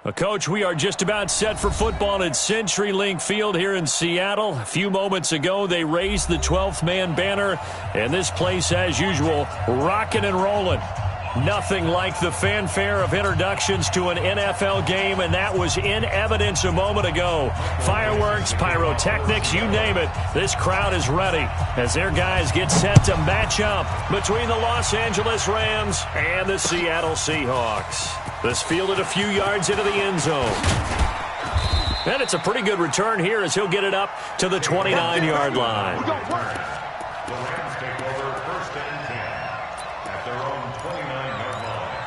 Coach, we are just about set for football at CenturyLink Field here in Seattle. A few moments ago, they raised the 12th man banner, and this place, as usual, rocking and rolling. Nothing like the fanfare of introductions to an NFL game, and that was in evidence a moment ago. Fireworks, pyrotechnics, you name it. This crowd is ready as their guys get set to match up between the Los Angeles Rams and the Seattle Seahawks. This fielded a few yards into the end zone. And it's a pretty good return here as he'll get it up to the 29-yard line. The Rams take over first and 10 at their own 29-yard line.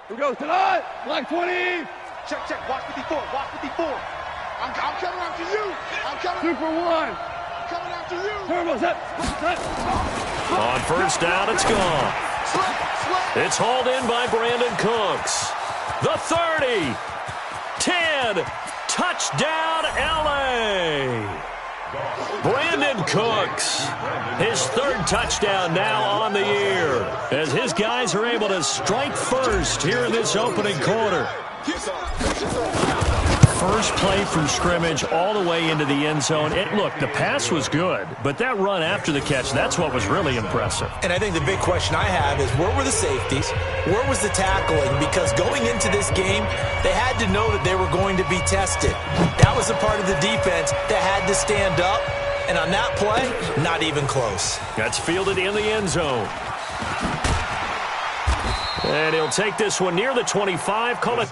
Here we go, tonight, line 20. Check, check, watch 54, watch 54. I'm coming after you. I'm coming. 2 for 1. I'm coming after you. Turbo, set. On first down, it's gone. It's hauled in by Brandon Cooks. The 30. 10. Touchdown, L.A. Brandon Cooks. His third touchdown now on the year as his guys are able to strike first here in this opening quarter. First play from scrimmage all the way into the end zone. Look, the pass was good, but that run after the catch, that's what was really impressive. And I think the big question I have is where were the safeties? Where was the tackling? Because going into this game, they had to know that they were going to be tested. That was a part of the defense that had to stand up. And on that play, not even close. That's fielded in the end zone. And he'll take this one near the 25. Call it.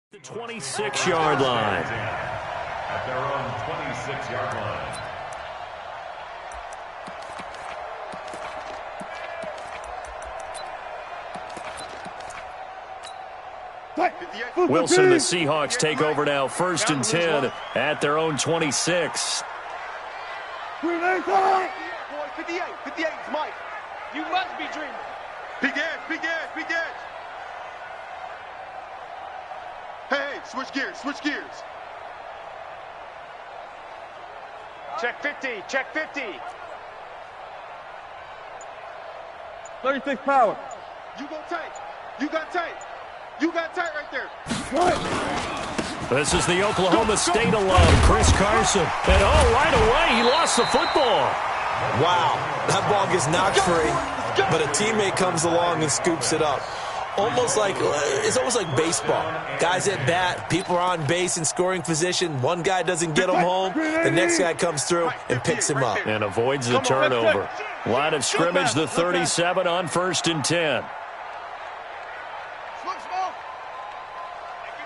The 26-yard line. At their own 26-yard line. Wilson, the Seahawks take over now, first and 10 at their own 26. 58, 58, Mike. You must be dreaming. Big edge, big edge, big edge. Hey, switch gears, switch gears. Check 50, check 50. 36 power. You go tight. You got tight. You got tight right there. This is the Oklahoma State alum, Chris Carson. And right away, he lost the football. Wow, that ball gets knocked free, but a teammate comes along and scoops it up. It's almost like baseball. Guys at bat, people are on base in scoring position. One guy doesn't get him home. The next guy comes through and picks him up. And avoids the turnover. Line of scrimmage, the 37 on first and 10. Smoke, smoke.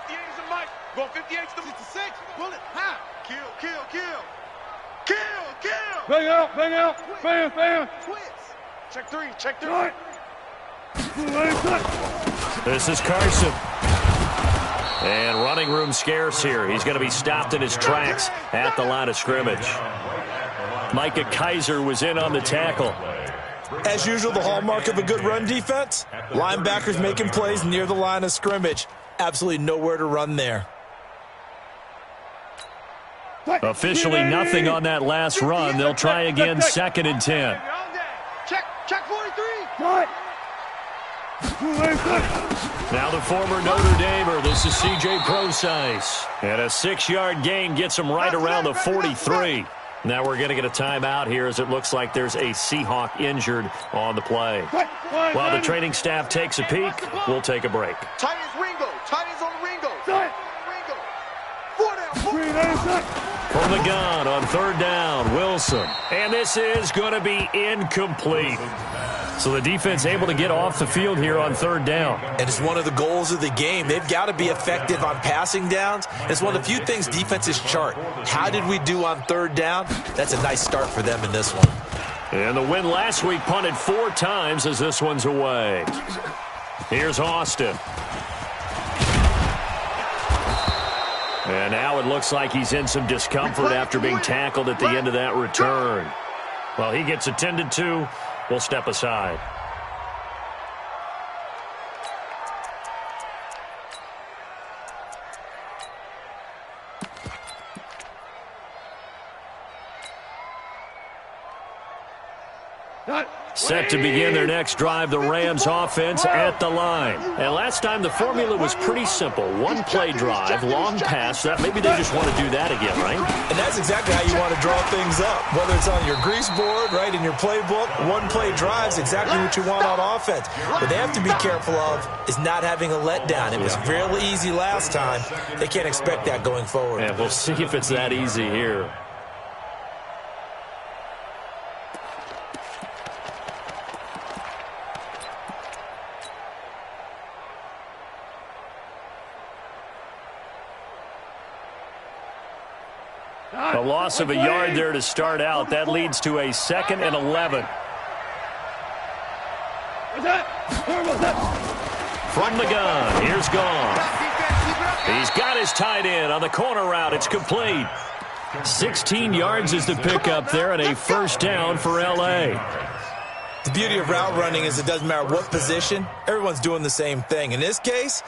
58 is a mic. Go 58 to 56. Bullet. Ha. Kill, kill, kill. Kill, kill. Bang out, bang out. Bam, bam. Twits. Check 3, check 3. This is Carson. And running room scarce here. He's going to be stopped in his tracks at the line of scrimmage. Micah Kaiser was in on the tackle. As usual, the hallmark of a good run defense, linebackers making plays near the line of scrimmage. Absolutely nowhere to run there. Officially nothing on that last run. They'll try again, second and 10. Check 43. Now the former Notre Damer. This is C.J. Prosise. And a 6-yard gain gets him right around the 43. Now we're going to get a timeout here as it looks like there's a Seahawk injured on the play. While the training staff takes a peek, we'll take a break. Tight ends Ringo. Tight ends on Ringo. Ringo. 4 down. From the gun on 3rd down, Wilson. And this is going to be incomplete. So the defense able to get off the field here on 3rd down. And it's one of the goals of the game. They've got to be effective on passing downs. It's one of the few things defenses chart. How did we do on 3rd down? That's a nice start for them in this one. And the win last week punted 4 times as this one's away. Here's Austin. And now it looks like he's in some discomfort after being tackled at the end of that return. Well, he gets attended to. We'll step aside. Set to begin their next drive, the Rams offense at the line. And last time the formula was pretty simple. 1-play drive, long pass. That maybe they just want to do that again, right? And that's exactly how you want to draw things up. Whether it's on your grease board, right, in your playbook, 1-play drive's exactly what you want on offense. What they have to be careful of is not having a letdown. It was fairly easy last time. They can't expect that going forward. And we'll see if it's that easy here. A loss of a yard there to start out. That leads to a 2nd and 11. From the gun, here's Gone. He's got his tight end on the corner route. It's complete. 16 yards is the pickup there and a 1st down for L.A. The beauty of route running is it doesn't matter what position. Everyone's doing the same thing. In this case,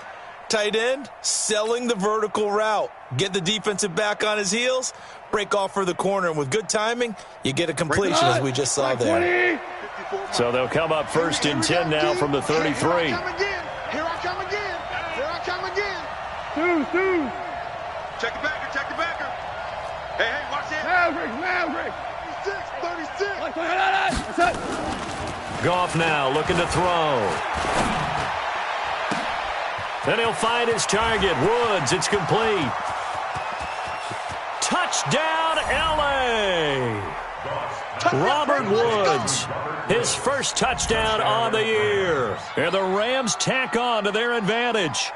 tight end, selling the vertical route. Get the defensive back on his heels, break off for the corner, and with good timing, you get a completion as we just saw there. So they'll come up 1st and 10 now from the 33. Here I come again. Here I come again. Two. Check the backer. Check the backer. Hey, watch it. Maverick. 36. That's it. Goff now looking to throw. Then he'll find his target. Woods, it's complete. Touchdown, L.A. Robert Woods, his 1st touchdown on the year. And the Rams tack on to their advantage.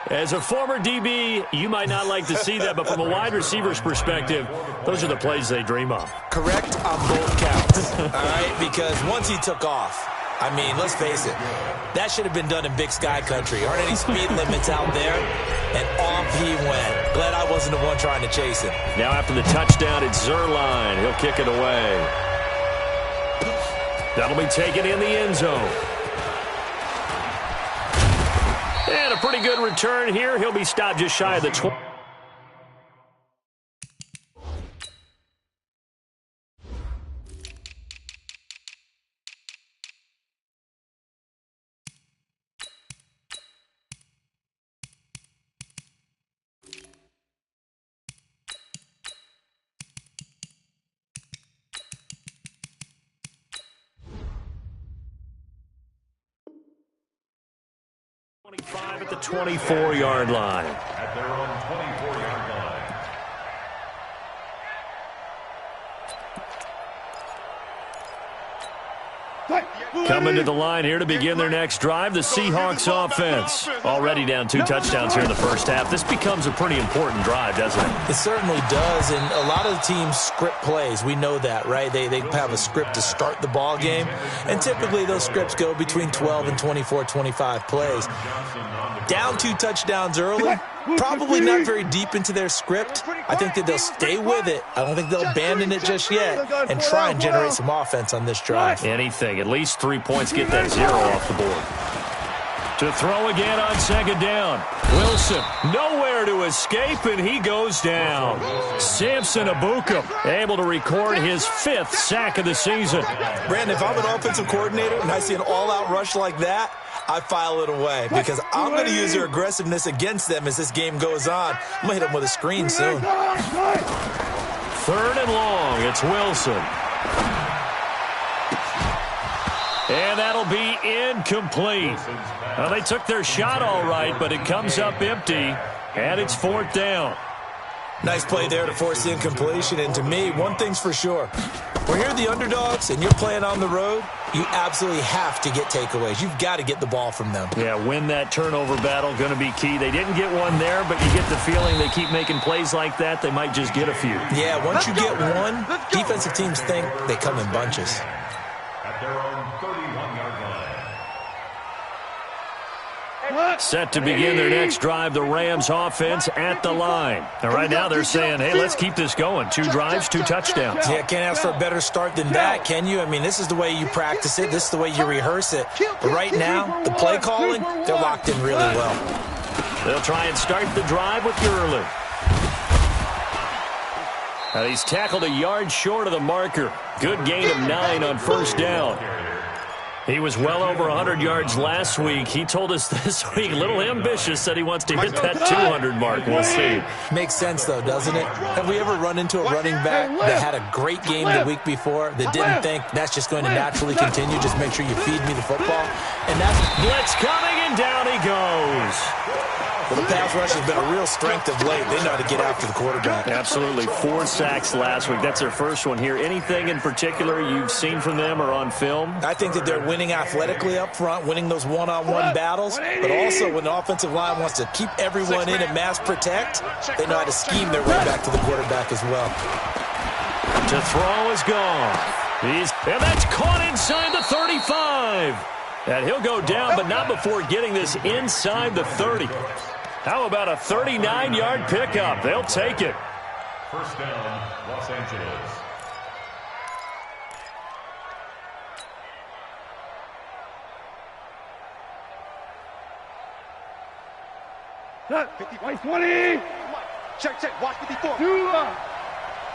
As a former DB, you might not like to see that, but from a wide receiver's perspective, those are the plays they dream of. Correct on both counts, all right? Because once he took off, I mean, let's face it, that should have been done in Big Sky Country. Aren't any speed limits out there? And off he went. Glad I wasn't the one trying to chase him. Now after the touchdown, it's Zerline. He'll kick it away. That'll be taken in the end zone. And a pretty good return here. He'll be stopped just shy of the 20. At the 24-yard line. At their own 24-yard line. Coming to the line here to begin their next drive, the Seahawks offense. Already down 2 touchdowns here in the first half. This becomes a pretty important drive, doesn't it? It certainly does, and a lot of the teams script plays. We know that, right? They have a script to start the ball game, and typically those scripts go between 12 and 24, 25 plays. Down 2 touchdowns early, probably not very deep into their script. I think that they'll stay with it. I don't think they'll abandon it just yet and try and generate some offense on this drive. Anything. At least 3 points, get that 0 off the board. To throw again on 2nd down. Wilson, nowhere to escape, and he goes down. Samson Ebukam able to record his 5th sack of the season. Brandon, if I'm an offensive coordinator and I see an all-out rush like that, I file it away because I'm going to use their aggressiveness against them as this game goes on. I'm going to hit them with a screen soon. 3rd and long. It's Wilson. And that'll be incomplete. Well, they took their shot all right, but it comes up empty, and it's 4th down. Nice play there to force the incompletion. And to me, one thing's for sure. When you're the underdogs and you're playing on the road, you absolutely have to get takeaways. You've got to get the ball from them. Yeah, win that turnover battle, going to be key. They didn't get one there, but you get the feeling they keep making plays like that, they might just get a few. Yeah, once you get one, defensive teams think they come in bunches. At their own 31-yard line. Set to begin their next drive, the Rams offense at the line. And right now they're saying, hey, let's keep this going. 2 drives, 2 touchdowns. Yeah, can't ask for a better start than that, can you? I mean, this is the way you practice it. This is the way you rehearse it. But right now, the play calling, they're locked in really well. They'll try and start the drive with Gurley. And he's tackled a yard short of the marker. Good gain of 9 on 1st down. He was well over 100 yards last week. He told us this week, a little ambitious, said he wants to hit that 200 mark. We'll see. Makes sense, though, doesn't it? Have we ever run into a running back that had a great game the week before that didn't think that's just going to naturally continue? Just make sure you feed me the football. And that's blitz coming, and down he goes. Well, the pass rush has been a real strength of late. They know how to get after the quarterback. Absolutely. 4 sacks last week. That's their first one here. Anything in particular you've seen from them or on film? I think that they're winning athletically up front, winning those one-on-one battles, but also when the offensive line wants to keep everyone in and mass protect, they know how to scheme their way back to the quarterback as well. To throw is gone. And that's caught inside the 35. And he'll go down, but not before getting this inside the 30. How about a 39-yard pickup? They'll take it. 1st down, Los Angeles. White 20. Check. Watch 54. 2.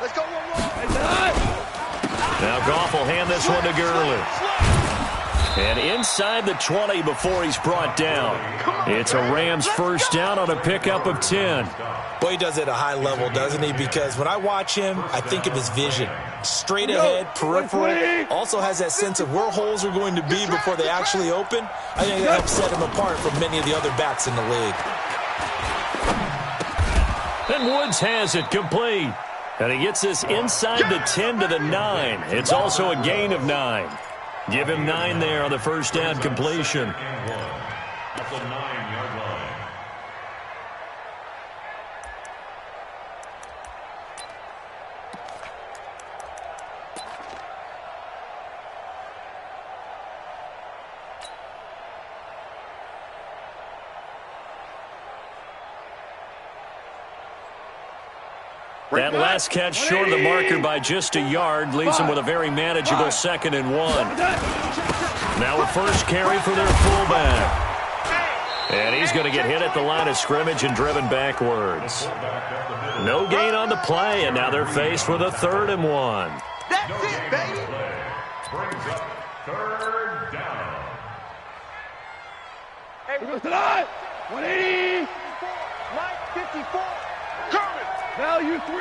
Let's go. Now Goff will hand this one to Gurley. And inside the 20 before he's brought down. It's a Rams 1st down on a pickup of 10. Boy, he does it at a high level, doesn't he? Because when I watch him, I think of his vision. Straight ahead, peripheral. Also has that sense of where holes are going to be before they actually open. I think that helps set him apart from many of the other backs in the league. And Woods has it complete. And he gets this inside the 10 to the 9. It's also a gain of 9. Give him 9 there on the 1st down completion. At the 9-yard line. That last catch short of the marker by just a yard leaves him with a very manageable 2nd and 1. Now a first carry for their fullback. And he's going to get hit at the line of scrimmage and driven backwards. No gain on the play, and now they're faced with a 3rd and 1. That's it, baby. Brings up 3rd down. Here goes the line. 180. Mike 54. Coming. Value 3.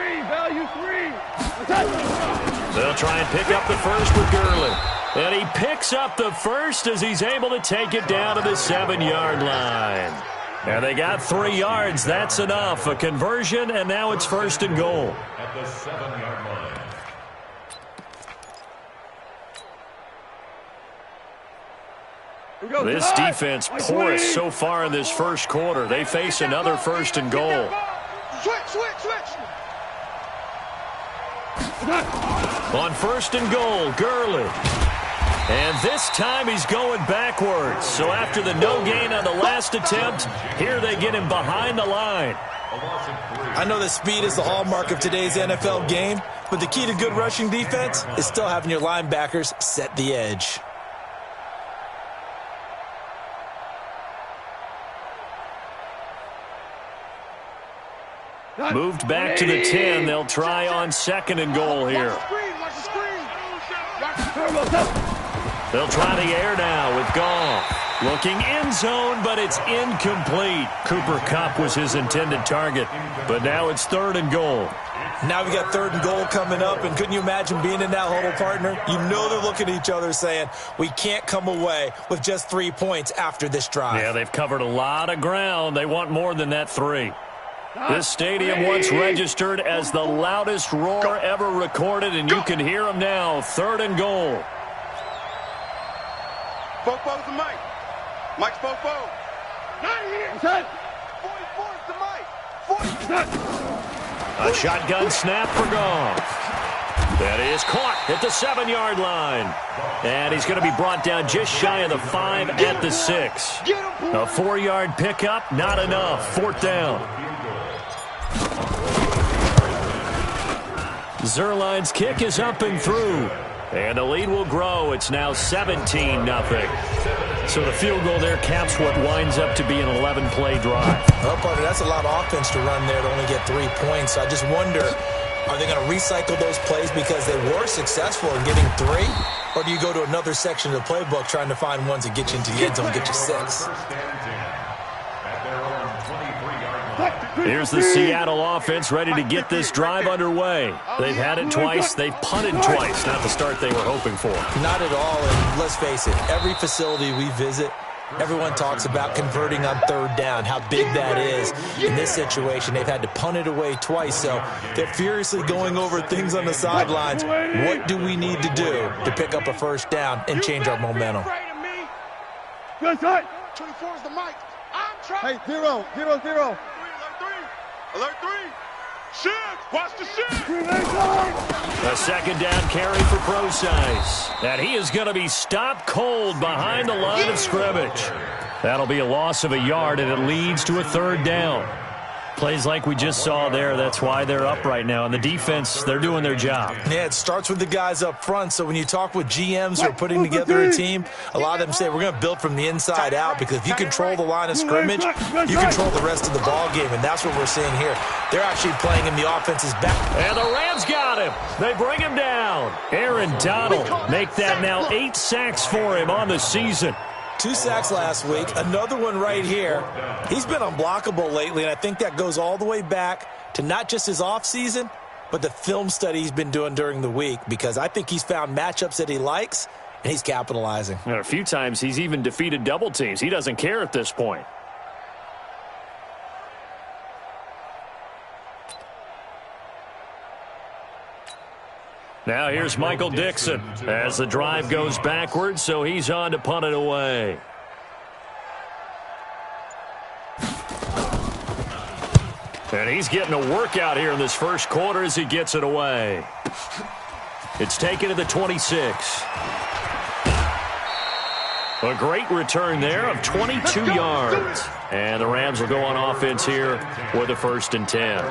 They'll try and pick up the first with Gurley. And he picks up the first as he's able to take it down to the 7-yard line. And they got 3 yards. That's enough. A conversion, and now it's 1st and goal. At the 7-yard line. This defense porous so far in this first quarter. They face another 1st and goal. Switch. On 1st and goal, Gurley. And this time he's going backwards. So after the no gain on the last attempt, here they get him behind the line. I know that speed is the hallmark of today's NFL game, but the key to good rushing defense is still having your linebackers set the edge. Moved back to the 10. They'll try on 2nd and goal here. Watch the screen. They'll try the air now with Goff. Looking end zone, but it's incomplete. Cooper Kupp was his intended target, but now it's 3rd and goal. Now we got 3rd and goal coming up, and couldn't you imagine being in that huddle, partner? You know they're looking at each other saying, we can't come away with just 3 points after this drive. Yeah, they've covered a lot of ground. They want more than that 3. This stadium once registered as the loudest roar ever recorded, and you can hear them now. 3rd and goal. Fofo's the Mike. Mike's Fofo. 90 here. Set. 44's the Mike. 40. A shotgun snap for Goff. That is caught at the 7-yard line. And he's going to be brought down just shy of the 5 at the 6. A 4-yard pickup, not enough. 4th down. Zerline's kick is up and through. And the lead will grow. It's now 17-0. So the field goal there caps what winds up to be an 11-play drive. Well, partner, that's a lot of offense to run there to only get 3 points. So I just wonder, are they going to recycle those plays because they were successful in getting 3? Or do you go to another section of the playbook trying to find ones that get you into the end zone, get you 6? Here's the Seattle offense ready to get this drive underway. They've had it twice. They've punted twice. Not the start they were hoping for. Not at all, and let's face it, every facility we visit, everyone talks about converting on 3rd down, how big that is. In this situation, they've had to punt it away twice, so they're furiously going over things on the sidelines. What do we need to do to pick up a 1st down and change our momentum? Good side. 24 is the Mike. I'm trying. Hey, 0, 0, 0. Alert 3. Shift. Watch the shift. A 2nd down carry for Procise. And he is going to be stopped cold behind the line of scrimmage. That'll be a loss of a yard, and it leads to a 3rd down. Plays like we just saw there, that's why they're up right now. And the defense, they're doing their job. Yeah, it starts with the guys up front. So when you talk with GMs who are putting together a team, a lot of them say we're going to build from the inside out, because if you control the line of scrimmage, you control the rest of the ball game, and that's what we're seeing here. They're actually playing in the offense's back. And the Rams got him. They bring him down. Aaron Donald make that now 8 sacks for him on the season. 2 sacks last week, another one right here. He's been unblockable lately, and I think that goes all the way back to not just his offseason, but the film study he's been doing during the week, because I think he's found matchups that he likes, and he's capitalizing. And a few times he's even defeated double teams. He doesn't care at this point. Now here's Michael Dixon as the drive goes backwards, so he's on to punt it away. And he's getting a workout here in this 1st quarter as he gets it away. It's taken to the 26. A great return there of 22 yards. And the Rams will go on offense here with a 1st and 10.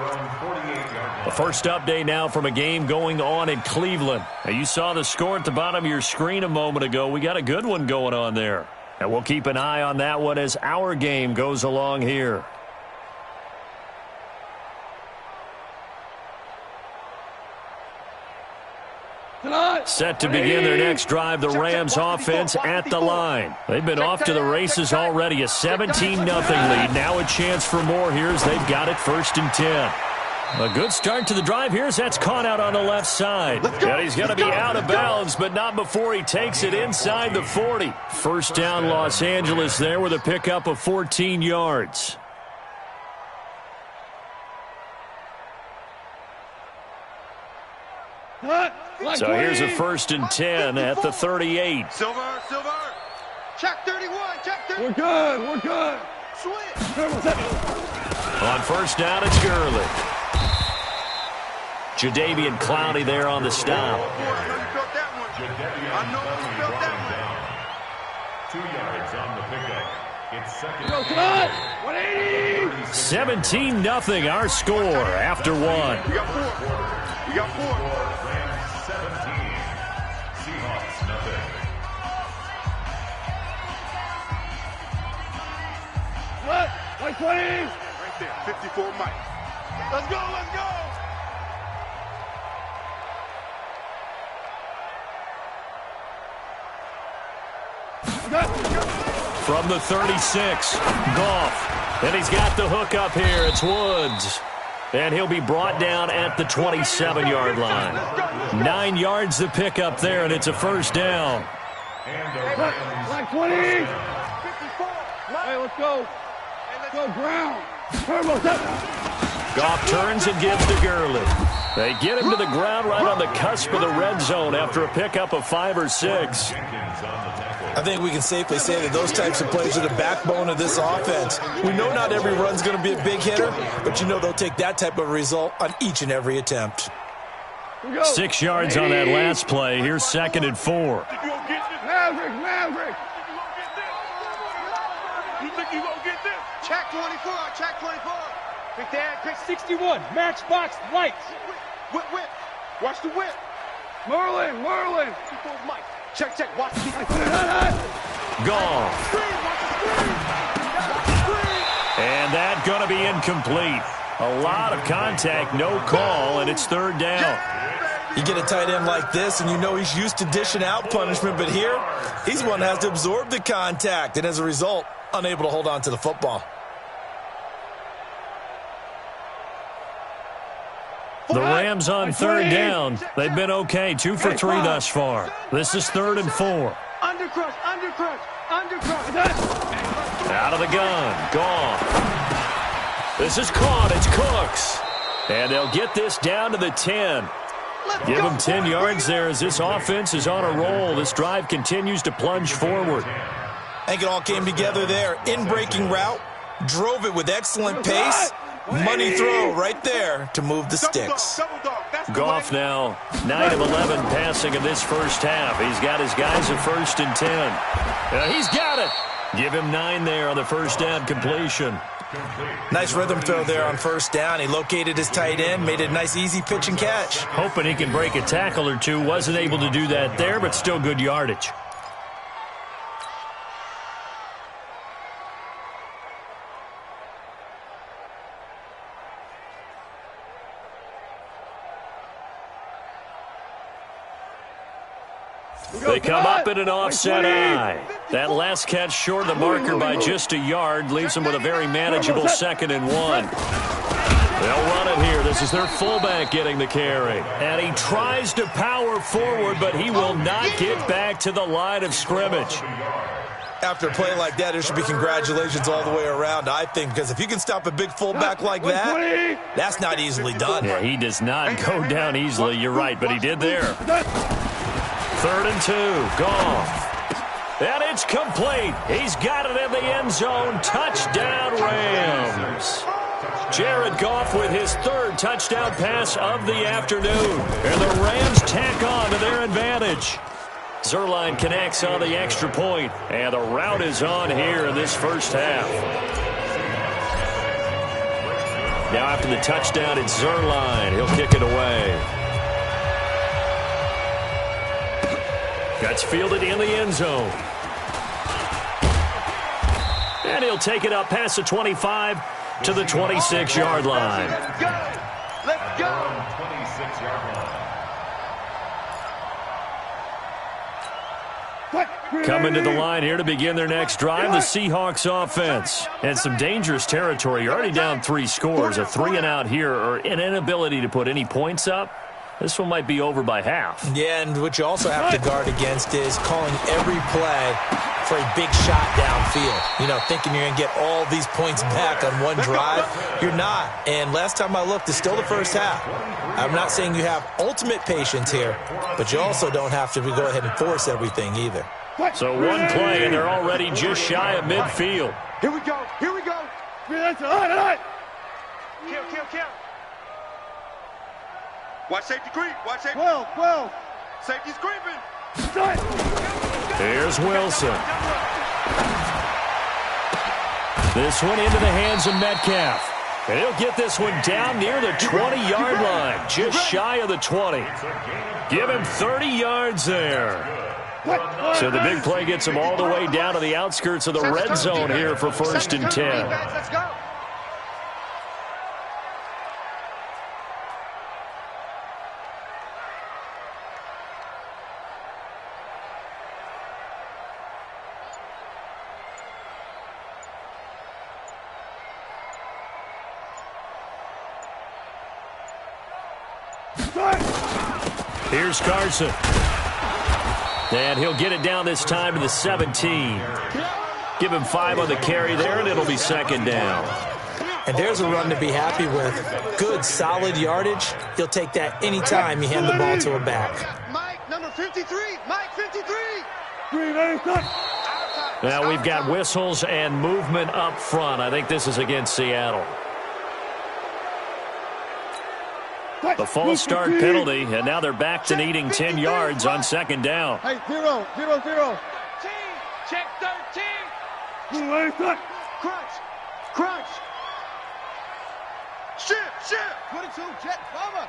The first update now from a game going on in Cleveland. Now, you saw the score at the bottom of your screen a moment ago. We got a good one going on there. And we'll keep an eye on that one as our game goes along here. Set to begin their next drive, the Rams offense at the line. They've been off to the races already, a 17-0 lead. Now a chance for more here as they've got it 1st and 10. A good start to the drive here as that's caught out on the left side. And he's going to be out of bounds, but not before he takes it inside the 40. 1st down Los Angeles there with a pickup of 14 yards. So here's a 1st and 10 at the 38. Silver. Check 31. Check 31. We're good. We're good. Switch. On 1st down, it's Gurley. Jadeveon Clowney there on the stop. I know you felt that 2 yards on the pickup. It's 2nd. Go, come on. 180. 17-0 our score after 1. We got 4. Rams 17. Seahawks nothing. What? 120. Right there. 54 Mike. Let's go. from the 36. Goff. And he's got the hook up here. It's Woods. And he'll be brought down at the 27-yard line. 9 yards to pick up there, and it's a first down. Like 20. Hey, let's go. Let's go ground. Turbo, Goff turns and gives to Gurley. They get him to the ground right on the cusp of the red zone after a pickup of 5 or 6. I think we can safely say that those types of plays are the backbone of this offense. We know not every run's going to be a big hitter, but you know they'll take that type of result on each and every attempt. 6 yards on that last play. Here's 2nd and 4. Maverick. You think you gonna get this? Check 24, check 24. Big Dad, pick 61, matchbox lights. Whip. Watch the whip. Merlin. Mike. Check. Watch the Gone. screen. Watch the screen. And that going to be incomplete. A lot of contact, no call, and it's 3rd down. You get a tight end like this, and you know he's used to dishing out punishment, but here, he's one that has to absorb the contact, and as a result, unable to hold on to the football. The Rams on 3rd down. They've been okay, 2 for 3 thus far. This is 3rd and 4. Undercrush. Out of the gun, gone. This is caught, it's Cooks. And they'll get this down to the 10. Give them 10 yards there as this offense is on a roll. This drive continues to plunge forward. I think it all came together there. In-breaking route, drove it with excellent pace. Money throw right there to move the sticks. Goff now 9 of 11 passing in this first half. He's got his guys at 1st and 10. He's got it. Give him 9 there on the first down completion. Nice rhythm throw there on 1st down. He located his tight end, made it a nice easy pitch and catch. Hoping he can break a tackle or two. Wasn't able to do that there, but still good yardage. They come up in an offset eye. That last catch short of the marker by just a yard leaves them with a very manageable 2nd and 1. They'll run it here. This is their fullback getting the carry. And he tries to power forward, but he will not get back to the line of scrimmage. After a play like that, there should be congratulations all the way around, I think, because if you can stop a big fullback like that, that's not easily done. Yeah, he does not go down easily. You're right, but he did there. 3rd and 2, Goff. And it's complete. He's got it in the end zone. Touchdown, Rams. Jared Goff with his 3rd touchdown pass of the afternoon. And the Rams tack on to their advantage. Zerline connects on the extra point, and the route is on here in this first half. Now after the touchdown, it's Zerline. He'll kick it away. That's fielded in the end zone. And he'll take it up past the 25 to the 26-yard line. Let's go. 26-yard line. Coming to the line here to begin their next drive, the Seahawks offense. And some dangerous territory. You're already down 3 scores. A 3-and-out here, or an inability to put any points up. This one might be over by half. Yeah, and what you also have to guard against is calling every play for a big shot downfield. You know, thinking you're going to get all these points back on one drive. You're not. And last time I looked, it's still the first half. I'm not saying you have ultimate patience here, but you also don't have to go ahead and force everything either. So one play, and they're already just shy of midfield. Here we go. That's all right. Kill. Watch safety creep. Watch safety. 12. Safety's creeping. Here's Wilson. This one into the hands of Metcalf. And he'll get this one down near the 20-yard line, just shy of the 20. Give him 30 yards there. So the big play gets him all the way down to the outskirts of the red zone here for 1st and 10. Let's go. Here's Carson. And he'll get it down this time to the 17. Give him 5 on the carry there, and it'll be second down. And there's a run to be happy with. Good, solid yardage. He'll take that anytime you hand the ball to a back. Mike, number 53. Mike, 53. Now we've got whistles and movement up front. I think this is against Seattle. The false start penalty, and now they're back to needing 10 yards on second down. Hey, 0, 0, 0. Check 13. Crunch. Crunch. Shift. 22, jet, bomber.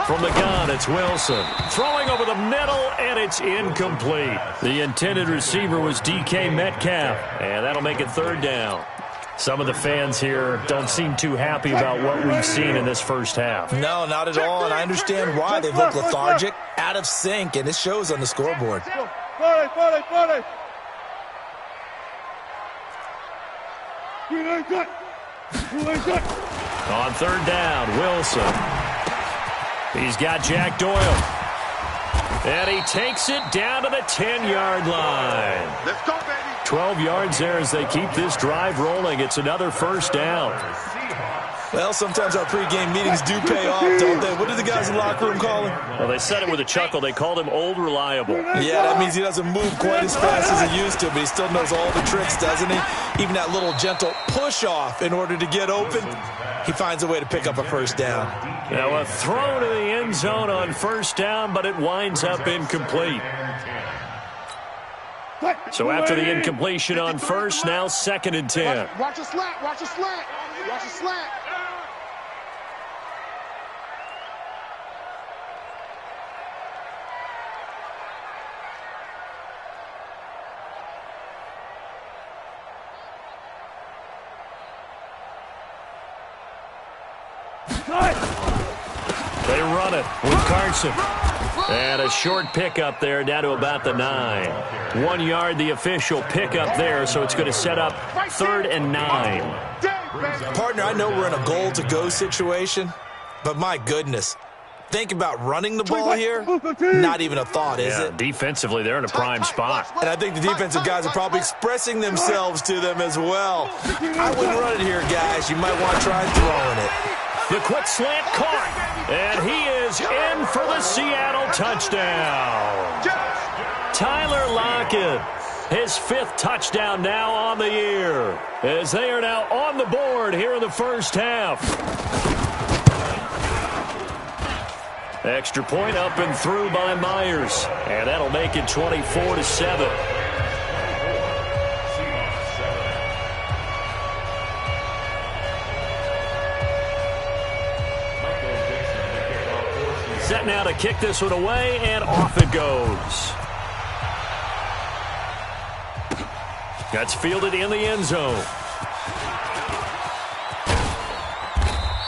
From the gun, it's Wilson. Throwing over the middle, and it's incomplete. The intended receiver was DK Metcalf, and that'll make it third down. Some of the fans here don't seem too happy about what we've seen in this first half. No, not at all, and I understand why. They've looked lethargic, out of sync, and it shows on the scoreboard. 40. On third down, Wilson. He's got Jack Doyle. And he takes it down to the 10-yard line. Let's go, baby. 12 yards there as they keep this drive rolling. It's another first down. Well, sometimes our pregame meetings do pay off, don't they? What did the guys in the locker room call him? Well, they said it with a chuckle. They called him Old Reliable. Yeah, that means he doesn't move quite as fast as he used to, but he still knows all the tricks, doesn't he? Even that little gentle push-off in order to get open, he finds a way to pick up a first down. Now a throw to the end zone on first down, but it winds up incomplete. So after the incompletion on first, now second and 10. Watch a slant. Watch a slant. Watch a slant. They run it with Carson. And a short pickup there down to about the 9. 1 yard, the official pickup there, so it's going to set up third and 9. Partner, I know we're in a goal-to-go situation, but my goodness, think about running the ball here. Not even a thought, is it? Defensively, they're in a prime spot. And I think the defensive guys are probably expressing themselves to them as well. I wouldn't run it here, guys. You might want to try throwing it. The quick slant caught, and he is in for the Seattle touchdown. Tyler Lockett, his 5th touchdown now on the year, as they are now on the board here in the first half. Extra point up and through by Myers, and that'll make it 24-7. Set now to kick this one away, and off it goes. That's fielded in the end zone.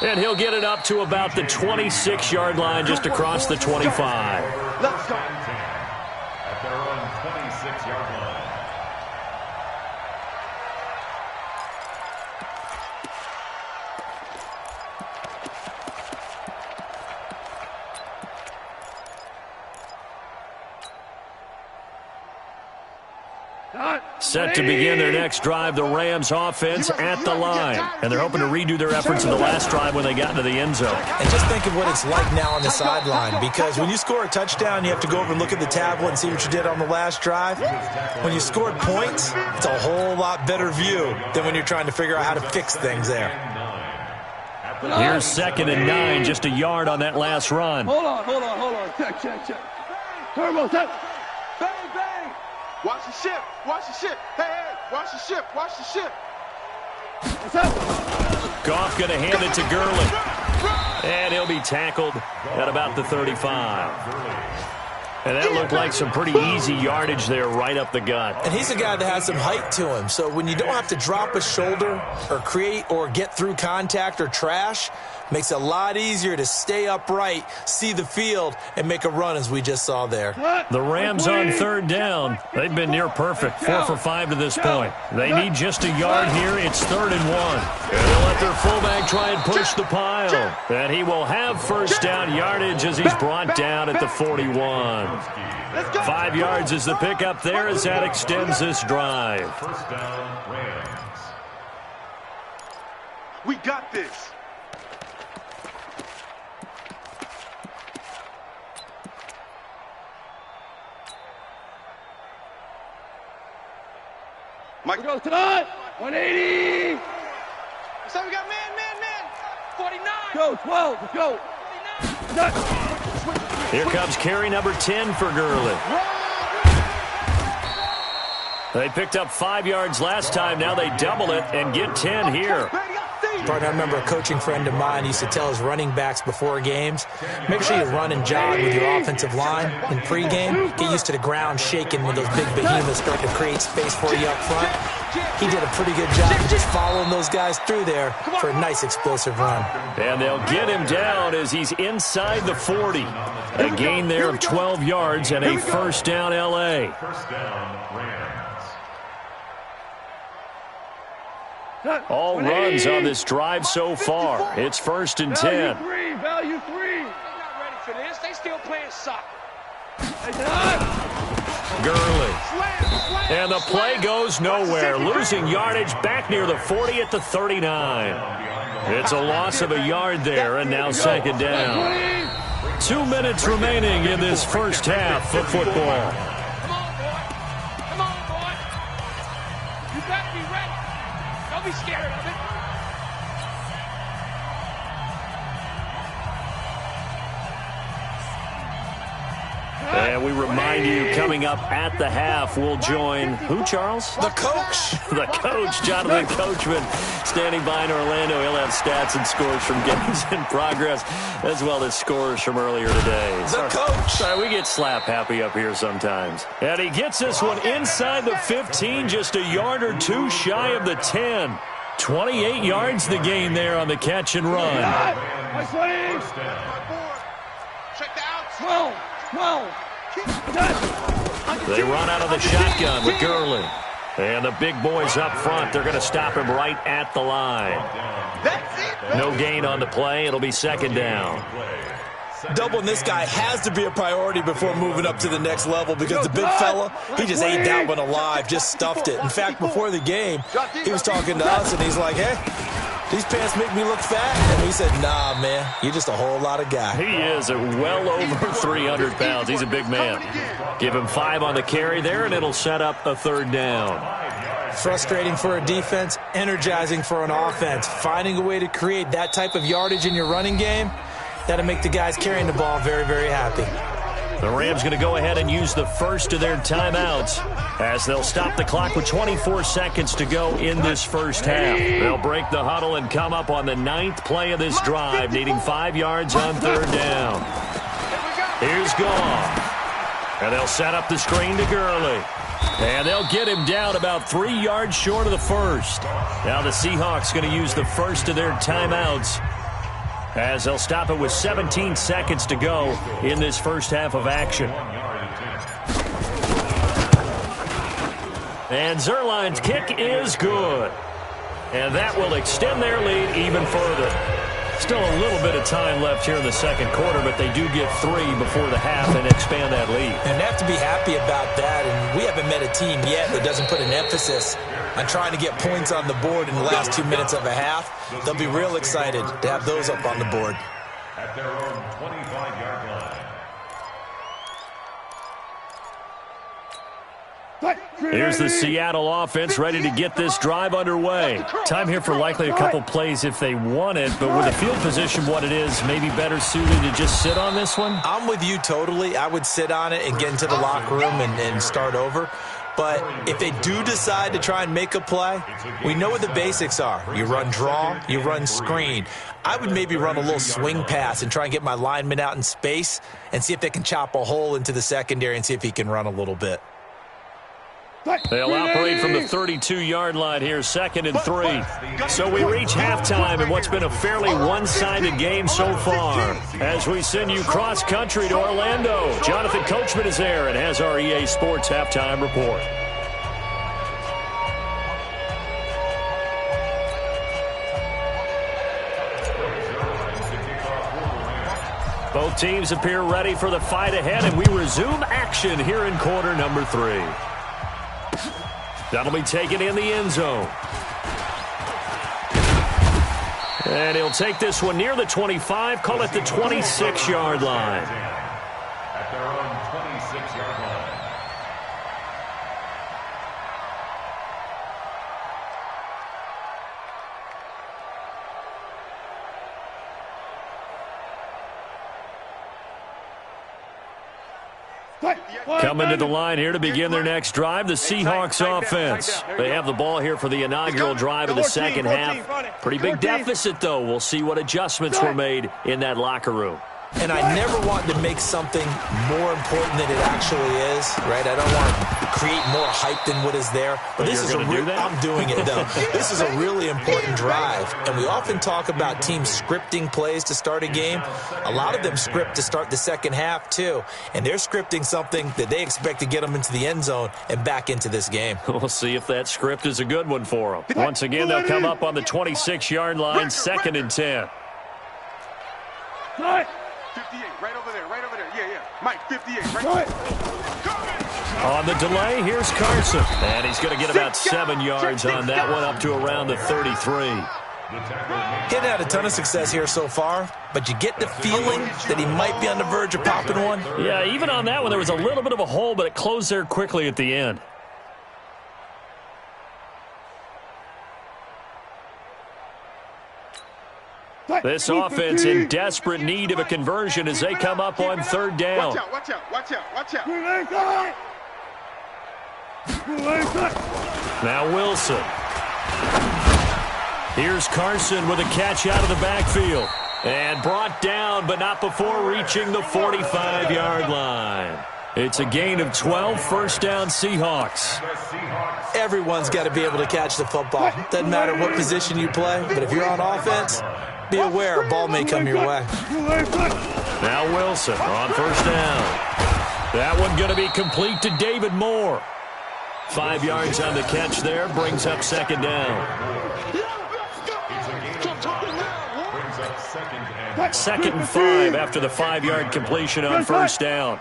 And he'll get it up to about the 26-yard line, just across the 25. Let's go. At their own 26-yard line. Set to begin their next drive, the Rams offense at the line. And they're hoping to redo their efforts in the last drive when they got into the end zone. And just think of what it's like now on the sideline, because when you score a touchdown, you have to go over and look at the tablet and see what you did on the last drive. When you scored points, it's a whole lot better view than when you're trying to figure out how to fix things there. Here's second and 9, just a yard on that last run. Hold on. Check. Turbo, set. Bang, bang. Watch the ship. Hey, watch the ship. What's up? Goff going to hand it to Gurley. And he'll be tackled at about the 35. And that looked like some pretty easy yardage there right up the gut. And he's a guy that has some height to him, so when you don't have to drop a shoulder or create or get through contact or trash, makes it a lot easier to stay upright, see the field, and make a run as we just saw there. The Rams on third down. They've been near perfect, 4 for 5 to this point. They need just a yard here. It's 3rd and 1. And they'll let their fullback try and push the pile. And he will have first down yardage as he's brought down at the 41. 5 yards is the pickup there as that extends this drive. First down, Rams. We got this. Mike goes tonight. 180. So we got man. 49. Go, 12. Let's go. 49. Here comes carry number 10 for Gurley. They picked up 5 yards last time. Now they double it and get 10 here. Partner, I remember a coaching friend of mine used to tell his running backs before games, make sure you run and jog with your offensive line in pregame. Get used to the ground shaking when those big behemoths start to create space for you up front. He did a pretty good job of just following those guys through there for a nice explosive run. And they'll get him down as he's inside the 40. A gain there of 12 yards and a first down L.A. First down, Rams. All runs on this drive so far. It's first and 10. Value 3. They're not ready for this. They still playing soccer. Gurley. And the play goes nowhere. Losing yardage back near the 40 at the 39. It's a loss of a yard there, and now second down. 2 minutes remaining in this first half of football. Come on, boy. You better be ready. Don't be scared of it. And we remind you, coming up at the half, we'll join who, Charles? The coach. The coach, Jonathan Coachman, standing by in Orlando. He'll have stats and scores from games in progress, as well as scores from earlier today. The coach. Sorry, we get slap happy up here sometimes. And he gets this one inside the 15, just a yard or two shy of the 10. 28 yards the gain there on the catch and run. Check the outs. 12. They run out of the shotgun with Gurley. And the big boys up front, they're going to stop him right at the line. That's it. No gain on the play. It'll be second down. Doubling this guy has to be a priority before moving up to the next level because the big fella, he just ate that one alive, just stuffed it. In fact, before the game, he was talking to us, and he's like, hey, these pants make me look fat. And we said, nah, man, you're just a whole lot of guy. He is at well over 300 pounds. He's a big man. Give him 5 on the carry there, and it'll set up a third down. Frustrating for a defense, energizing for an offense. Finding a way to create that type of yardage in your running game, that'll make the guys carrying the ball very, very happy. The Rams going to go ahead and use the first of their timeouts as they'll stop the clock with 24 seconds to go in this first half. They'll break the huddle and come up on the 9th play of this drive, needing 5 yards on third down. Here's Goff. And they'll set up the screen to Gurley. And they'll get him down about 3 yards short of the first. Now the Seahawks going to use the first of their timeouts as they'll stop it with 17 seconds to go in this first half of action. And Zerline's kick is good. And that will extend their lead even further. Still a little bit of time left here in the second quarter, but they do get 3 before the half and expand that lead. And they have to be happy about that, and we haven't met a team yet that doesn't put an emphasis on trying to get points on the board in the last 2 minutes of a half. They'll be real excited to have those up on the board. At their own 25-yard line. Here's the Seattle offense ready to get this drive underway. Time here for likely a couple plays if they want it, but with the field position what it is, maybe better suited to just sit on this one? I'm with you totally. I would sit on it and get into the locker room and start over. But if they do decide to try and make a play, we know what the basics are. You run draw, you run screen. I would maybe run a little swing pass and try and get my lineman out in space and see if they can chop a hole into the secondary and see if he can run a little bit. They'll operate from the 32-yard line here, 2nd and 3. So we reach halftime in what's been a fairly one-sided game so far. As we send you cross-country to Orlando, Jonathan Coachman is there and has our EA Sports halftime report. Both teams appear ready for the fight ahead, and we resume action here in quarter number 3. That'll be taken in the end zone. And he'll take this one near the 25, call it the 26-yard line. At their own 26-yard line. Coming to the line here to begin their next drive, the Seahawks offense. They have the ball here for the inaugural drive of the second half. Pretty big deficit, though. We'll see what adjustments were made in that locker room. And I never want to make something more important than it actually is, right? I don't want to create more hype than what is there. But this is I'm doing it, though. This is a really important drive. And we often talk about teams scripting plays to start a game. A lot of them script to start the second half, too. And they're scripting something that they expect to get them into the end zone and back into this game. We'll see if that script is a good one for them. Once again, they'll come up on the 26-yard line, 2nd and 10. 58, right over there, right over there. Yeah. Mike, 58, right there. On the delay, here's Carson. And he's going to get about 7 yards on that one, up to around the 33. He'd had a ton of success here so far, but you get the feeling that he might be on the verge of popping one. Yeah, even on that one, there was a little bit of a hole, but it closed there quickly at the end. This offense in desperate need of a conversion as they come up on 3rd down. Watch out. Now Wilson. Here's Carson with a catch out of the backfield. And brought down, but not before reaching the 45-yard line. It's a gain of 12, 1st down Seahawks. Everyone's got to be able to catch the football. Doesn't matter what position you play, but if you're on offense, be aware a ball may come your way. Now Wilson on 1st down. That one going to be complete to David Moore. 5 yards on the catch there, brings up 2nd down. 2nd and 5 after the 5-yard completion on 1st down.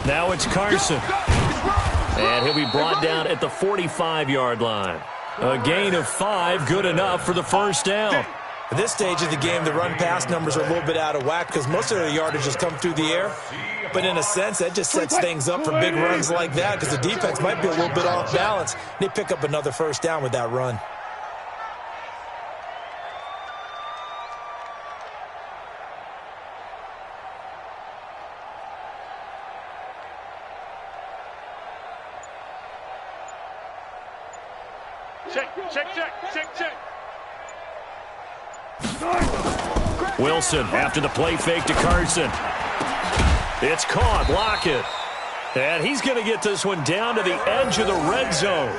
Now it's Carson. And he'll be brought down at the 45-yard line. A gain of 5, good enough for the 1st down. At this stage of the game, the run-pass numbers are a little bit out of whack because most of the yardage has come through the air. But in a sense, that just sets things up for big runs like that because the defense might be a little bit off balance. They pick up another 1st down with that run. Check. Wilson after the play fake to Carson. It's caught, Lockett. And he's going to get this one down to the edge of the red zone.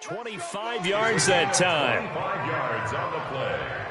25 yards that time. 25 yards on the play.